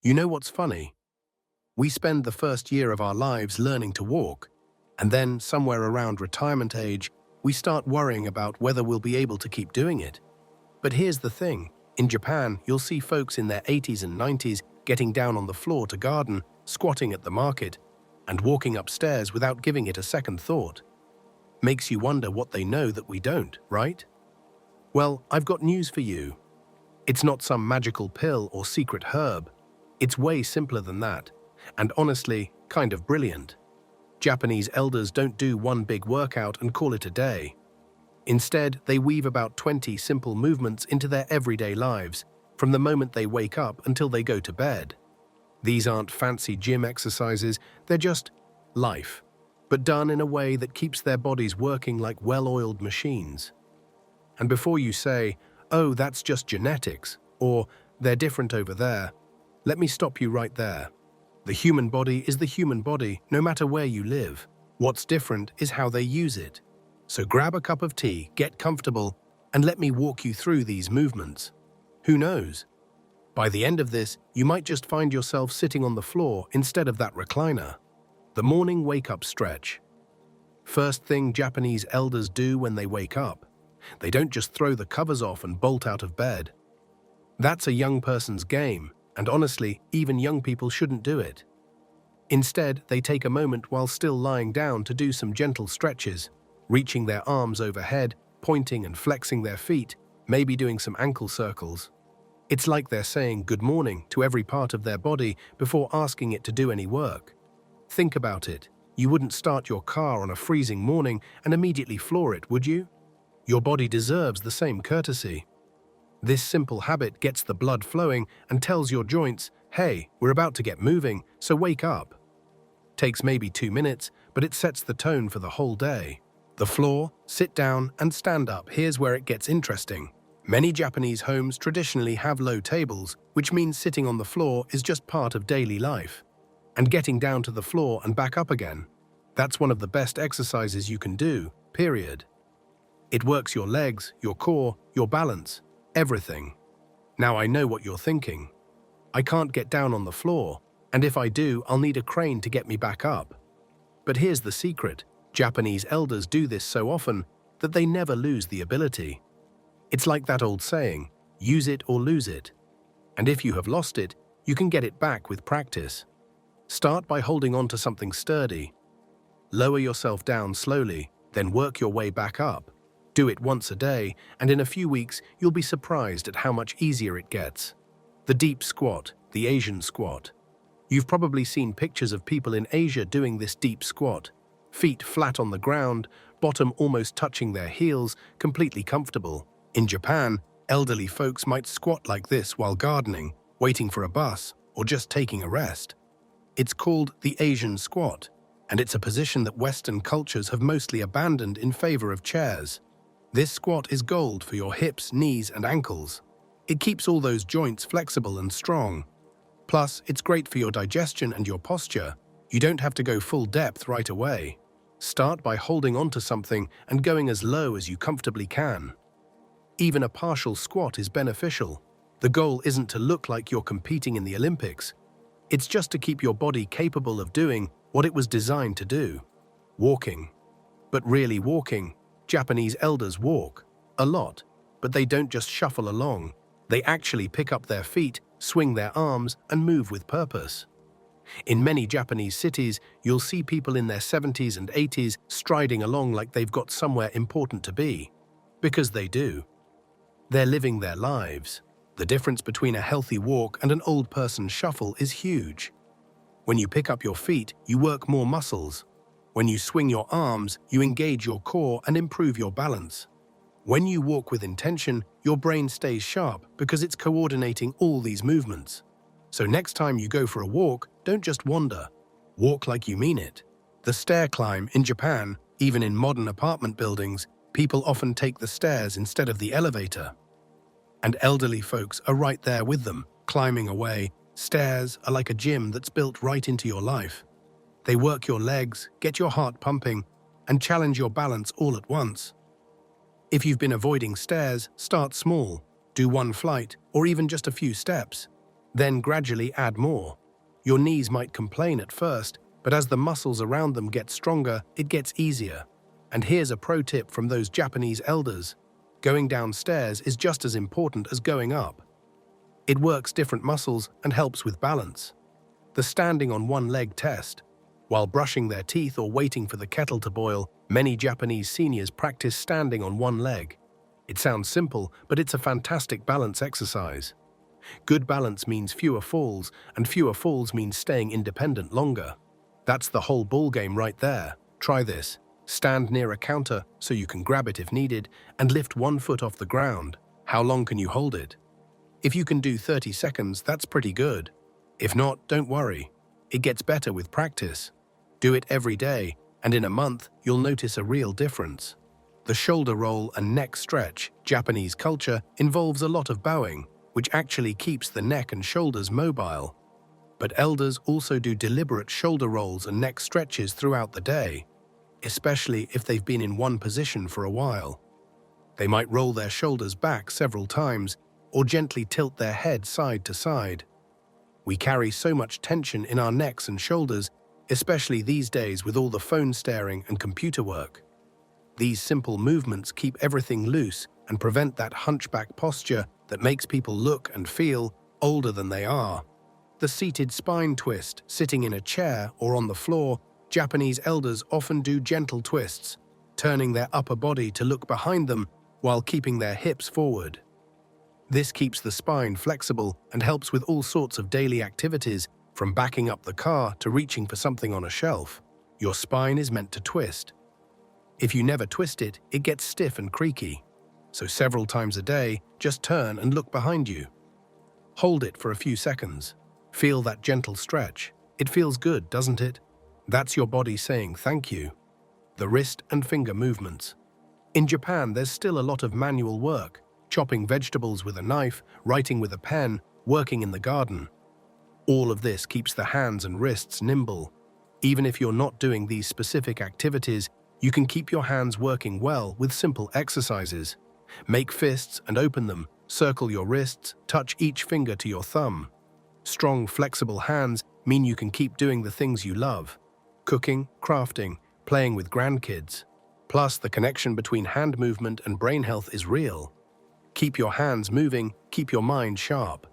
You know what's funny? We spend the first year of our lives learning to walk, and then somewhere around retirement age, we start worrying about whether we'll be able to keep doing it. But here's the thing. In Japan, you'll see folks in their 80s and 90s getting down on the floor to garden, squatting at the market, and walking upstairs without giving it a second thought. Makes you wonder what they know that we don't, right? Well, I've got news for you. It's not some magical pill or secret herb. It's way simpler than that, and honestly, kind of brilliant. Japanese elders don't do one big workout and call it a day. Instead, they weave about 20 simple movements into their everyday lives, from the moment they wake up until they go to bed. These aren't fancy gym exercises, they're just life, but done in a way that keeps their bodies working like well-oiled machines. And before you say, "Oh, that's just genetics," or "they're different over there," let me stop you right there. The human body is the human body, no matter where you live. What's different is how they use it. So grab a cup of tea, get comfortable, and let me walk you through these movements. Who knows? By the end of this, you might just find yourself sitting on the floor instead of that recliner. The morning wake-up stretch. First thing Japanese elders do when they wake up. They don't just throw the covers off and bolt out of bed. That's a young person's game, and honestly, even young people shouldn't do it. Instead, they take a moment while still lying down to do some gentle stretches, reaching their arms overhead, pointing and flexing their feet, maybe doing some ankle circles. It's like they're saying good morning to every part of their body before asking it to do any work. Think about it. You wouldn't start your car on a freezing morning and immediately floor it, would you? Your body deserves the same courtesy. This simple habit gets the blood flowing and tells your joints, "Hey, we're about to get moving, so wake up." Takes maybe 2 minutes, but it sets the tone for the whole day. The floor, sit down, and stand up. Here's where it gets interesting. Many Japanese homes traditionally have low tables, which means sitting on the floor is just part of daily life. And getting down to the floor and back up again, that's one of the best exercises you can do, period. It works your legs, your core, your balance, everything. Now I know what you're thinking. I can't get down on the floor, and if I do, I'll need a crane to get me back up. But here's the secret. Japanese elders do this so often that they never lose the ability. It's like that old saying, use it or lose it. And if you have lost it, you can get it back with practice. Start by holding on to something sturdy. Lower yourself down slowly, then work your way back up. Do it once a day, and in a few weeks, you'll be surprised at how much easier it gets. The deep squat, the Asian squat. You've probably seen pictures of people in Asia doing this deep squat. Feet flat on the ground, bottom almost touching their heels, completely comfortable. In Japan, elderly folks might squat like this while gardening, waiting for a bus, or just taking a rest. It's called the Asian squat, and it's a position that Western cultures have mostly abandoned in favor of chairs. This squat is gold for your hips, knees, and ankles. It keeps all those joints flexible and strong. Plus, it's great for your digestion and your posture. You don't have to go full depth right away. Start by holding onto something and going as low as you comfortably can. Even a partial squat is beneficial. The goal isn't to look like you're competing in the Olympics. It's just to keep your body capable of doing what it was designed to do. Walking. But really walking. Japanese elders walk. A lot. But they don't just shuffle along. They actually pick up their feet, swing their arms, and move with purpose. In many Japanese cities, you'll see people in their 70s and 80s striding along like they've got somewhere important to be. Because they do. They're living their lives. The difference between a healthy walk and an old person's shuffle is huge. When you pick up your feet, you work more muscles. When you swing your arms, you engage your core and improve your balance. When you walk with intention, your brain stays sharp because it's coordinating all these movements. So next time you go for a walk, don't just wander. Walk like you mean it. The stair climb in Japan, even in modern apartment buildings, people often take the stairs instead of the elevator. And elderly folks are right there with them, climbing away. Stairs are like a gym that's built right into your life. They work your legs, get your heart pumping, and challenge your balance all at once. If you've been avoiding stairs, start small. Do one flight, or even just a few steps. Then gradually add more. Your knees might complain at first, but as the muscles around them get stronger, it gets easier. And here's a pro tip from those Japanese elders. Going downstairs is just as important as going up. It works different muscles and helps with balance. The standing on one leg test. While brushing their teeth or waiting for the kettle to boil, many Japanese seniors practice standing on one leg. It sounds simple, but it's a fantastic balance exercise. Good balance means fewer falls, and fewer falls means staying independent longer. That's the whole ballgame right there. Try this. Stand near a counter so you can grab it if needed, and lift one foot off the ground. How long can you hold it? If you can do 30 seconds, that's pretty good. If not, don't worry. It gets better with practice. Do it every day, and in a month, you'll notice a real difference. The shoulder roll and neck stretch, Japanese culture, involves a lot of bowing, which actually keeps the neck and shoulders mobile. But elders also do deliberate shoulder rolls and neck stretches throughout the day, especially if they've been in one position for a while. They might roll their shoulders back several times or gently tilt their head side to side. We carry so much tension in our necks and shoulders, especially these days with all the phone staring and computer work. These simple movements keep everything loose and prevent that hunchback posture that makes people look and feel older than they are. The seated spine twist, sitting in a chair or on the floor, Japanese elders often do gentle twists, turning their upper body to look behind them while keeping their hips forward. This keeps the spine flexible and helps with all sorts of daily activities, from backing up the car to reaching for something on a shelf. Your spine is meant to twist. If you never twist it, it gets stiff and creaky. So several times a day, just turn and look behind you. Hold it for a few seconds. Feel that gentle stretch. It feels good, doesn't it? That's your body saying thank you. The wrist and finger movements. In Japan, there's still a lot of manual work, chopping vegetables with a knife, writing with a pen, working in the garden. All of this keeps the hands and wrists nimble. Even if you're not doing these specific activities, you can keep your hands working well with simple exercises. Make fists and open them, circle your wrists, touch each finger to your thumb. Strong, flexible hands mean you can keep doing the things you love. Cooking, crafting, playing with grandkids. Plus, the connection between hand movement and brain health is real. Keep your hands moving, keep your mind sharp.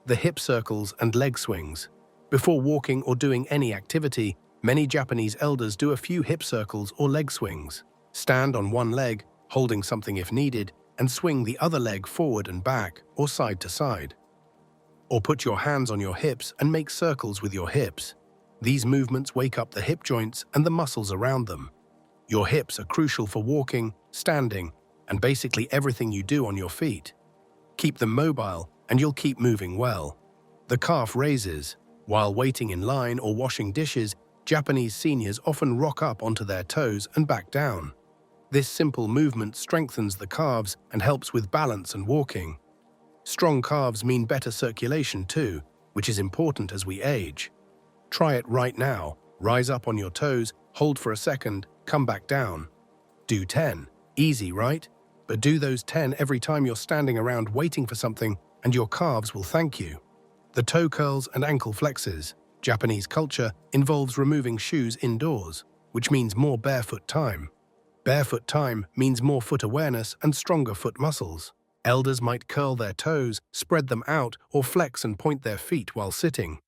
The hip circles and leg swings. Before walking or doing any activity, many Japanese elders do a few hip circles or leg swings. Stand on one leg, holding something if needed, and swing the other leg forward and back or side to side. Or put your hands on your hips and make circles with your hips. These movements wake up the hip joints and the muscles around them. Your hips are crucial for walking, standing, and basically everything you do on your feet. Keep them mobile and you'll keep moving well. The calf raises. While waiting in line or washing dishes, Japanese seniors often rock up onto their toes and back down. This simple movement strengthens the calves and helps with balance and walking. Strong calves mean better circulation too, which is important as we age. Try it right now. Rise up on your toes, hold for a second, come back down. Do 10. Easy, right? But do those 10 every time you're standing around waiting for something, and your calves will thank you. The toe curls and ankle flexes. Japanese culture involves removing shoes indoors, which means more barefoot time. Barefoot time means more foot awareness and stronger foot muscles. Elders might curl their toes, spread them out, or flex and point their feet while sitting.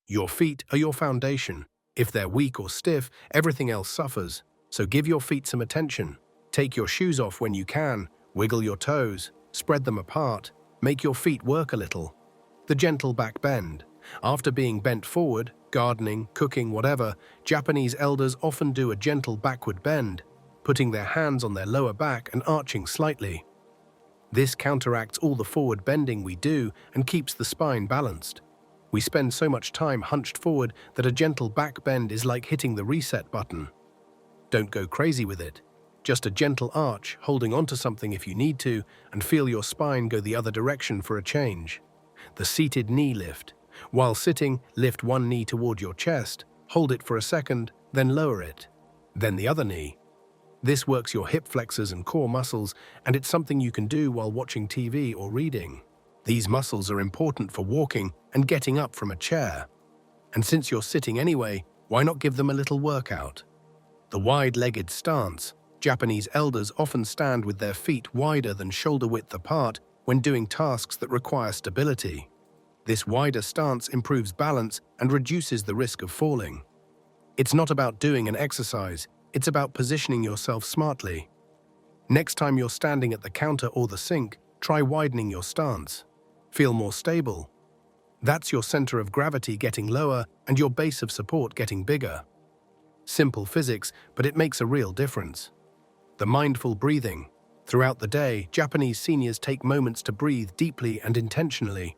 Your feet are your foundation. If they're weak or stiff, everything else suffers. So give your feet some attention. Take your shoes off when you can, wiggle your toes, spread them apart, make your feet work a little. The gentle back bend. After being bent forward, gardening, cooking, whatever, Japanese elders often do a gentle backward bend, putting their hands on their lower back and arching slightly. This counteracts all the forward bending we do and keeps the spine balanced. We spend so much time hunched forward that a gentle back bend is like hitting the reset button. Don't go crazy with it. Just a gentle arch, holding onto something if you need to, and feel your spine go the other direction for a change. The seated knee lift. While sitting, lift one knee toward your chest, hold it for a second, then lower it. Then the other knee. This works your hip flexors and core muscles, and it's something you can do while watching TV or reading. These muscles are important for walking and getting up from a chair. And since you're sitting anyway, why not give them a little workout? The wide-legged stance. Japanese elders often stand with their feet wider than shoulder-width apart when doing tasks that require stability. This wider stance improves balance and reduces the risk of falling. It's not about doing an exercise, it's about positioning yourself smartly. Next time you're standing at the counter or the sink, try widening your stance. Feel more stable. That's your center of gravity getting lower and your base of support getting bigger. Simple physics, but it makes a real difference. The mindful breathing. Throughout the day, Japanese seniors take moments to breathe deeply and intentionally.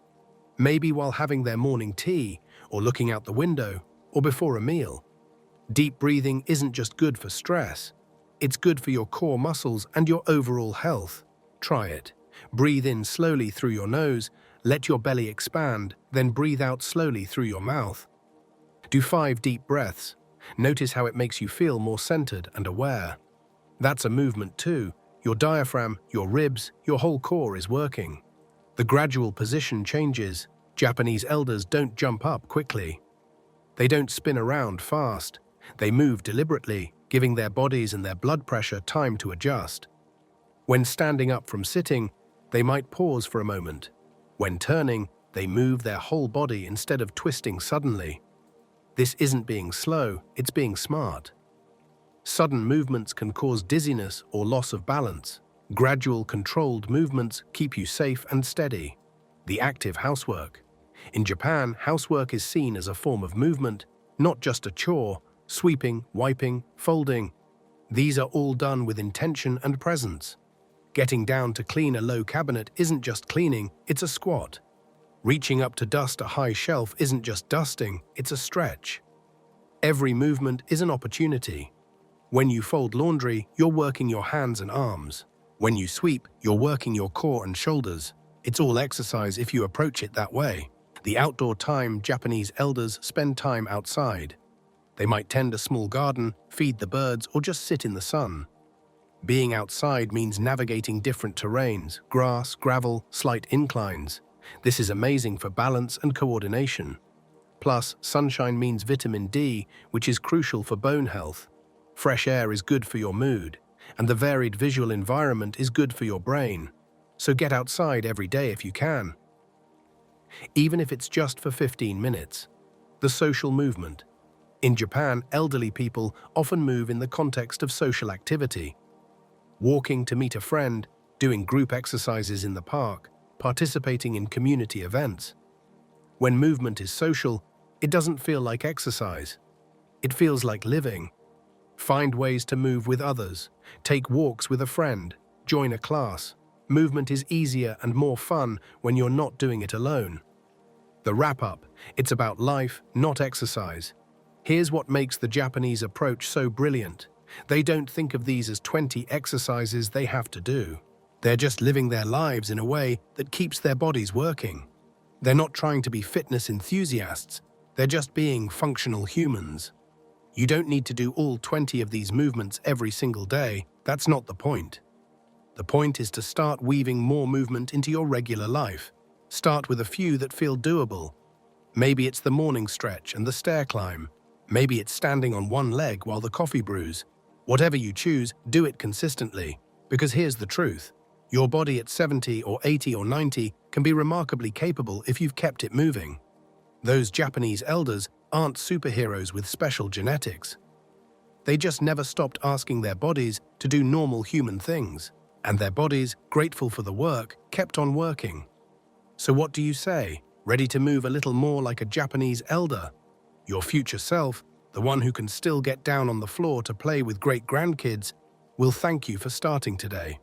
Maybe while having their morning tea, or looking out the window, or before a meal. Deep breathing isn't just good for stress. It's good for your core muscles and your overall health. Try it. Breathe in slowly through your nose, let your belly expand, then breathe out slowly through your mouth. Do 5 deep breaths. Notice how it makes you feel more centered and aware. That's a movement too. Your diaphragm, your ribs, your whole core is working. The gradual position changes. Japanese elders don't jump up quickly. They don't spin around fast. They move deliberately, giving their bodies and their blood pressure time to adjust. When standing up from sitting, they might pause for a moment. When turning, they move their whole body instead of twisting suddenly. This isn't being slow, it's being smart. Sudden movements can cause dizziness or loss of balance. Gradual, controlled movements keep you safe and steady. The active housework. In Japan, housework is seen as a form of movement, not just a chore. Sweeping, wiping, folding. These are all done with intention and presence. Getting down to clean a low cabinet isn't just cleaning, it's a squat. Reaching up to dust a high shelf isn't just dusting, it's a stretch. Every movement is an opportunity. When you fold laundry, you're working your hands and arms. When you sweep, you're working your core and shoulders. It's all exercise if you approach it that way. The outdoor time. Japanese elders spend time outside. They might tend a small garden, feed the birds, or just sit in the sun. Being outside means navigating different terrains, grass, gravel, slight inclines. This is amazing for balance and coordination. Plus, sunshine means vitamin D, which is crucial for bone health. Fresh air is good for your mood, and the varied visual environment is good for your brain. So get outside every day if you can. Even if it's just for 15 minutes. The social movement. In Japan, elderly people often move in the context of social activity. Walking to meet a friend, doing group exercises in the park, participating in community events. When movement is social, it doesn't feel like exercise. It feels like living. Find ways to move with others. Take walks with a friend. Join a class. Movement is easier and more fun when you're not doing it alone. The wrap-up. It's about life, not exercise. Here's what makes the Japanese approach so brilliant. They don't think of these as 20 exercises they have to do. They're just living their lives in a way that keeps their bodies working. They're not trying to be fitness enthusiasts. They're just being functional humans. You don't need to do all 20 of these movements every single day. That's not the point. The point is to start weaving more movement into your regular life. Start with a few that feel doable. Maybe it's the morning stretch and the stair climb. Maybe it's standing on one leg while the coffee brews. Whatever you choose, do it consistently. Because here's the truth. Your body at 70 or 80 or 90 can be remarkably capable if you've kept it moving. Those Japanese elders aren't superheroes with special genetics. They just never stopped asking their bodies to do normal human things. And their bodies, grateful for the work, kept on working. So what do you say? Ready to move a little more like a Japanese elder? Your future self, the one who can still get down on the floor to play with great-grandkids, will thank you for starting today.